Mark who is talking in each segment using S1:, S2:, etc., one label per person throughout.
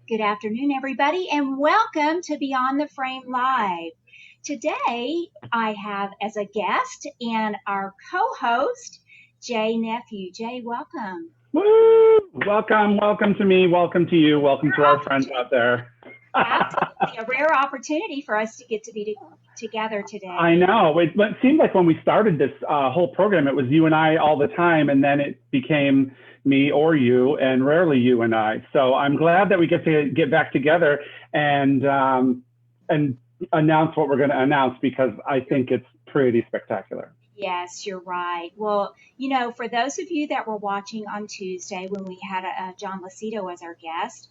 S1: Good afternoon, everybody, and welcome to Beyond the Frame Live. Today, I have as a guest and our co-host, Jay Nephew. Jay, welcome.
S2: Woo! Welcome to me. Welcome to you. Welcome to our friends out there.
S1: Absolutely, a rare opportunity for us to get to be together
S2: I
S1: today.
S2: know. It seemed like when we started this whole program, it was you and I all the time, and then it became me or you, and rarely you and I. So I'm glad that we get to get back together and announce what we're going to announce because I think it's pretty spectacular.
S1: Yes, you're right. Well, for those of you that were watching on Tuesday when we had John Lacido as our guest,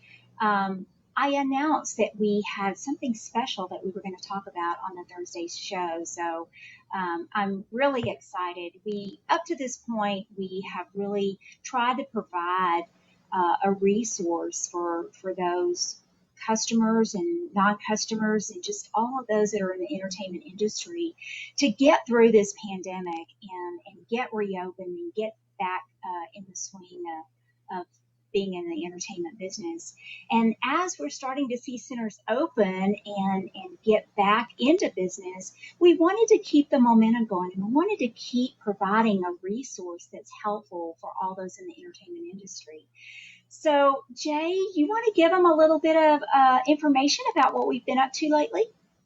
S1: I announced that we had something special that we were going to talk about on the Thursday's show. So I'm really excited. Up to this point, we have really tried to provide a resource for those customers and non-customers and just all of those that are in the entertainment industry to get through this pandemic and get reopened and get back in the swing of being in the entertainment business. And as we're starting to see centers open and get back into business, we wanted to keep the momentum going and we wanted to keep providing a resource that's helpful for all those in the entertainment industry. So, Jay, you want to give them a little bit of information about what we've been up to lately?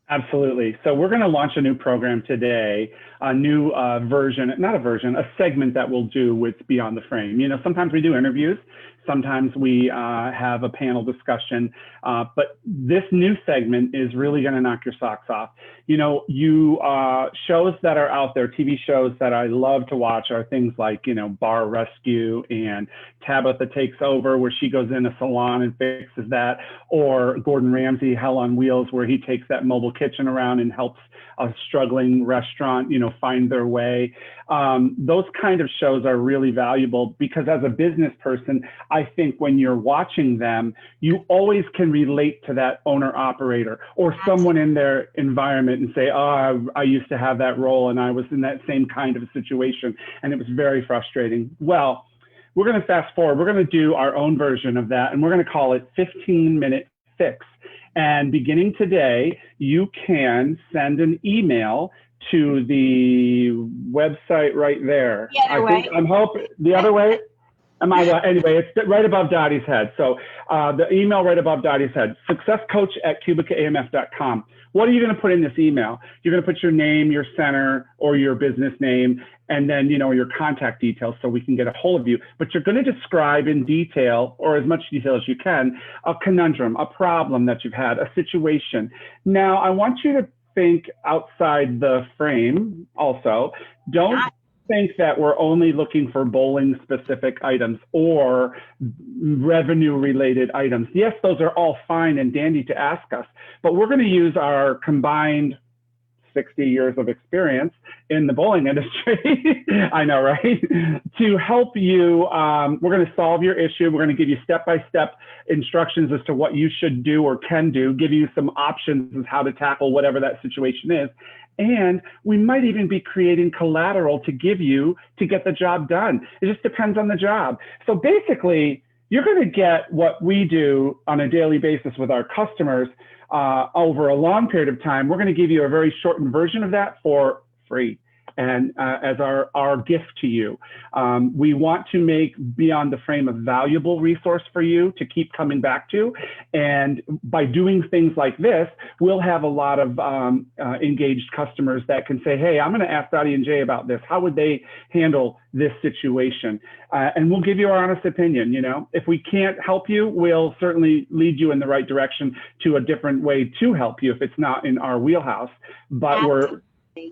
S2: Absolutely. So we're going to launch a new program today, a new version, not a version, a segment that we'll do with Beyond the Frame. You know, sometimes we do interviews, sometimes we have a panel discussion, but this new segment is really going to knock your socks off. You know, shows that are out there, TV shows that I love to watch are things like, you know, Bar Rescue and Tabitha Takes Over, where she goes in a salon and fixes that, or Gordon Ramsay, Hell on Wheels, where he takes that mobile kitchen around and helps a struggling restaurant, you know, find their way. Those kind of shows are really valuable because as a business person, I think when you're watching them, you always can relate to that owner operator or someone in their environment and say, oh, I used to have that role and I was in that same kind of a situation and it was very frustrating. Well, we're going to fast forward. We're going to do our own version of that and we're going to call it 15-Minute Fix. And beginning today, you can send an email to the website right there.
S1: The other way.
S2: I'm hoping the other way. Anyway, it's right above Dottie's head. So the email right above Dottie's head, successcoach@cubicaamf.com. What are you going to put in this email? You're going to put your name, your center, or your business name, and then, you know, your contact details so we can get a hold of you. But you're going to describe in detail, or as much detail as you can, a conundrum, a problem that you've had, a situation. Now, I want you to think outside the frame also. Don't think that we're only looking for bowling specific items or revenue related items. Yes, those are all fine and dandy to ask us, but we're going to use our combined 60 years of experience in the bowling industry. I know, right? To help you, we're going to solve your issue. We're going to give you step-by-step instructions as to what you should do or can do, give you some options of how to tackle whatever that situation is. And we might even be creating collateral to give you to get the job done. It just depends on the job. So basically, you're going to get what we do on a daily basis with our customers over a long period of time. We're going to give you a very shortened version of that for free. And as our gift to you, we want to make Beyond the Frame a valuable resource for you to keep coming back to. And by doing things like this, we'll have a lot of engaged customers that can say, hey, I'm going to ask Dottie and Jay about this. How would they handle this situation? And we'll give you our honest opinion. You know, if we can't help you, we'll certainly lead you in the right direction to a different way to help you if it's not in our wheelhouse. But we're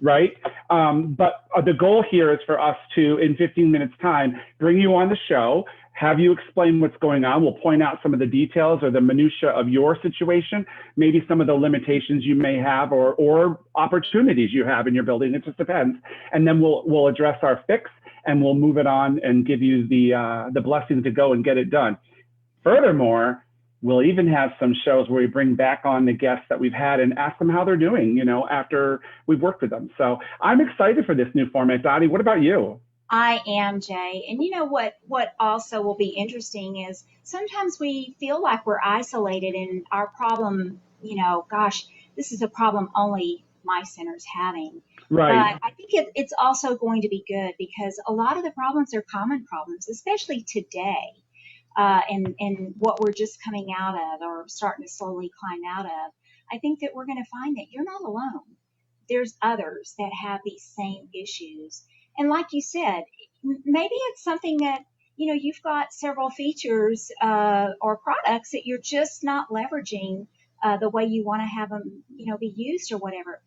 S2: right? But the goal here is for us to, in 15 minutes time, bring you on the show, have you explain what's going on. We'll point out some of the details or the minutia of your situation, maybe some of the limitations you may have or opportunities you have in your building. It just depends. And then we'll address our fix and we'll move it on and give you the blessing to go and get it done. Furthermore, we'll even have some shows where we bring back on the guests that we've had and ask them how they're doing, you know, after we've worked with them. So I'm excited for this new format. Dottie, what about you?
S1: I am, Jay. And you know what also will be interesting is sometimes we feel like we're isolated in our problem, gosh, this is a problem only my center's having.
S2: Right.
S1: But I think it's also going to be good because a lot of the problems are common problems, especially today, and what we're just coming out of or starting to slowly climb out of. I think that we're going to find that you're not alone. There's others that have these same issues. And like you said, maybe it's something that, you've got several features or products that you're just not leveraging the way you want to have them, be used or whatever.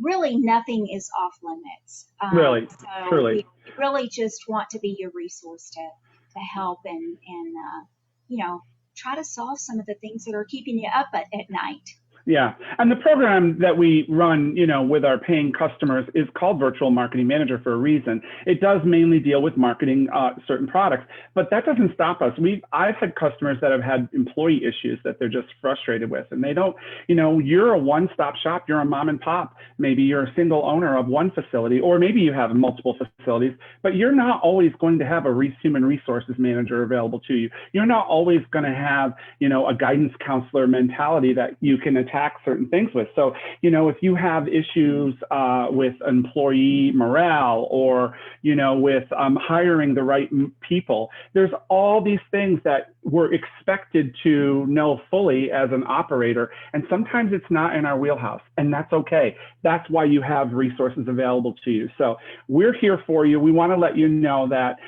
S1: Really, nothing is off limits.
S2: Really,
S1: So
S2: truly.
S1: we really just want to be your resource to help and try to solve some of the things that are keeping you up at night.
S2: Yeah. And the program that we run, with our paying customers is called Virtual Marketing Manager for a reason. It does mainly deal with marketing certain products, but that doesn't stop us. I've had customers that have had employee issues that they're just frustrated with, and they don't, you're a one-stop shop. You're a mom and pop. Maybe you're a single owner of one facility, or maybe you have multiple facilities, but you're not always going to have a human resources manager available to you. You're not always going to have, a guidance counselor mentality that you can attack certain things with. So, if you have issues with employee morale or, with hiring the right people, there's all these things that we're expected to know fully as an operator. And sometimes it's not in our wheelhouse, and that's okay. That's why you have resources available to you. So we're here for you. We want to let you know that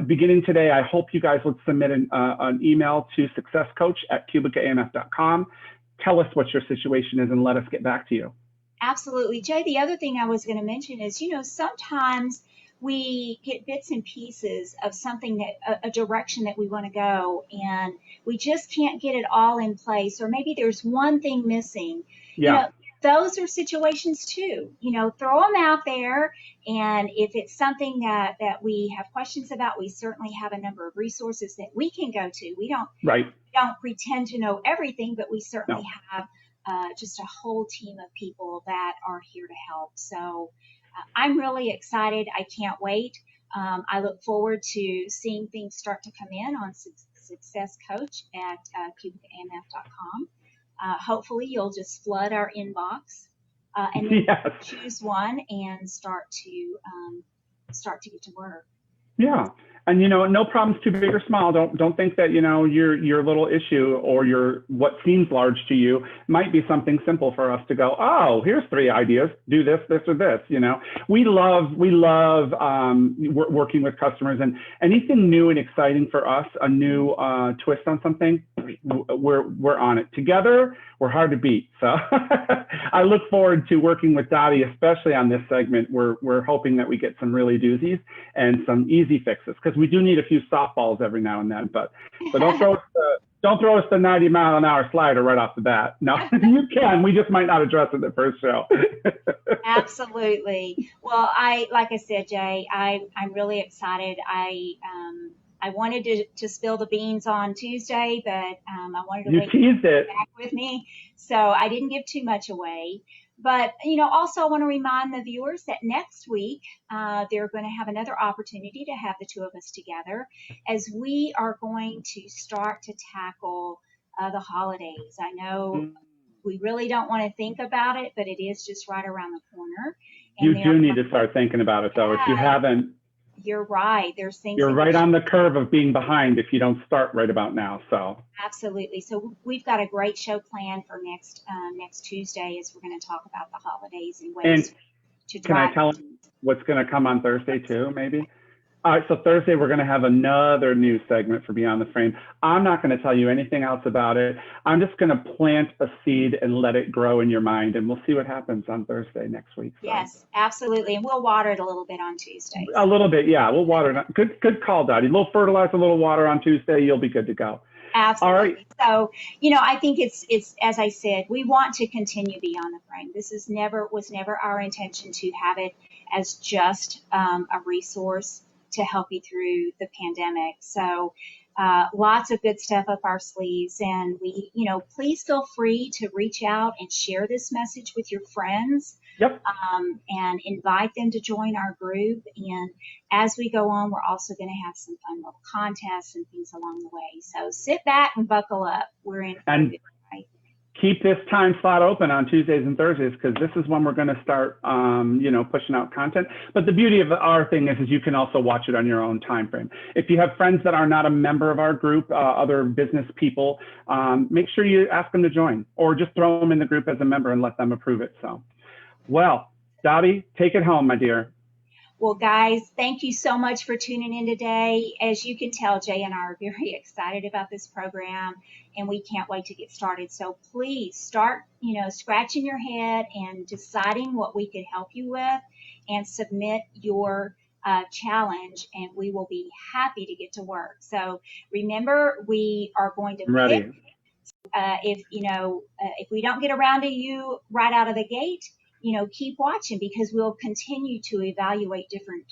S2: beginning today, I hope you guys would submit an email to successcoach@cubicaamf.com. Tell us what your situation is and let us get back to you.
S1: Absolutely. Jay, the other thing I was going to mention is, sometimes we get bits and pieces of something that a direction that we want to go, and we just can't get it all in place, or maybe there's one thing missing.
S2: Yeah.
S1: Those are situations too. Throw them out there, and if it's something that we have questions about, we certainly have a number of resources that we can go to. We don't pretend to know everything, but we certainly have just a whole team of people that are here to help. So I'm really excited. I can't wait. I look forward to seeing things start to come in on Success Coach at cubicaamf.com. Hopefully, you'll just flood our inbox and then choose one and start to get to work.
S2: Yeah. And, no problem's too big or small. Don't think that, your little issue or what seems large to you might be something simple for us to go, oh, here's 3 ideas. Do this, this, or this. We love working with customers, and anything new and exciting for us, a new twist on something, we're on it. Together, we're hard to beat. So I look forward to working with Dottie, especially on this segment. We're hoping that we get some really doozies and some easy fixes, because we do need a few softballs every now and then. But don't throw us the 90-mile-an-hour slider right off the bat. No, you can. We just might not address it the first show.
S1: Absolutely. Well, like I said, Jay, I'm really excited. I wanted to spill the beans on Tuesday, but I wanted to wait
S2: teased it
S1: back with me, so I didn't give too much away. But also I want to remind the viewers that next week they're going to have another opportunity to have the two of us together, as we are going to start to tackle the holidays. I know we really don't want to think about it, but it is just right around the corner.
S2: And you do need to start thinking about it, though. If you haven't,
S1: you're right. There's things.
S2: You're right on the curve of being behind if you don't start right about now. So
S1: absolutely. So we've got a great show planned for next Tuesday, as we're going to talk about the holidays and ways to drive.
S2: Can I tell them what's going to come on Thursday too? Maybe. All right, so Thursday we're going to have another new segment for Beyond the Frame. I'm not going to tell you anything else about it. I'm just going to plant a seed and let it grow in your mind, and we'll see what happens on Thursday next week. So.
S1: Yes, absolutely, and we'll water it a little bit on Tuesday.
S2: A little bit, yeah. We'll water it. Good call, Dottie. A little fertilizer, a little water on Tuesday. You'll be good to go.
S1: Absolutely.
S2: All right.
S1: So, I think it's as I said, we want to continue Beyond the Frame. This was never our intention to have it as just a resource to help you through the pandemic. So lots of good stuff up our sleeves. And please feel free to reach out and share this message with your friends.
S2: Yep.
S1: and invite them to join our group. And as we go on, we're also going to have some fun little contests and things along the way. So sit back and buckle up. We're in for a good ride.
S2: Keep this time slot open on Tuesdays and Thursdays, because this is when we're going to start, pushing out content. But the beauty of our thing is you can also watch it on your own time frame. If you have friends that are not a member of our group, other business people, make sure you ask them to join, or just throw them in the group as a member and let them approve it. So, well, Dottie, take it home, my dear.
S1: Well, guys, thank you so much for tuning in today. As you can tell, Jay and I are very excited about this program, and we can't wait to get started. So please start, scratching your head and deciding what we could help you with, and submit your challenge, and we will be happy to get to work. So remember, we are going to pick. If we don't get around to you right out of the gate, keep watching, because we'll continue to evaluate different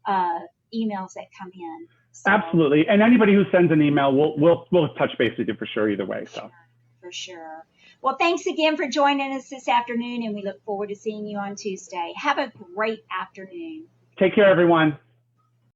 S1: emails that come in.
S2: So, absolutely. And anybody who sends an email, we'll touch base with you for sure either way. So
S1: for sure. Well, thanks again for joining us this afternoon, and we look forward to seeing you on Tuesday. Have a great afternoon.
S2: Take care, everyone.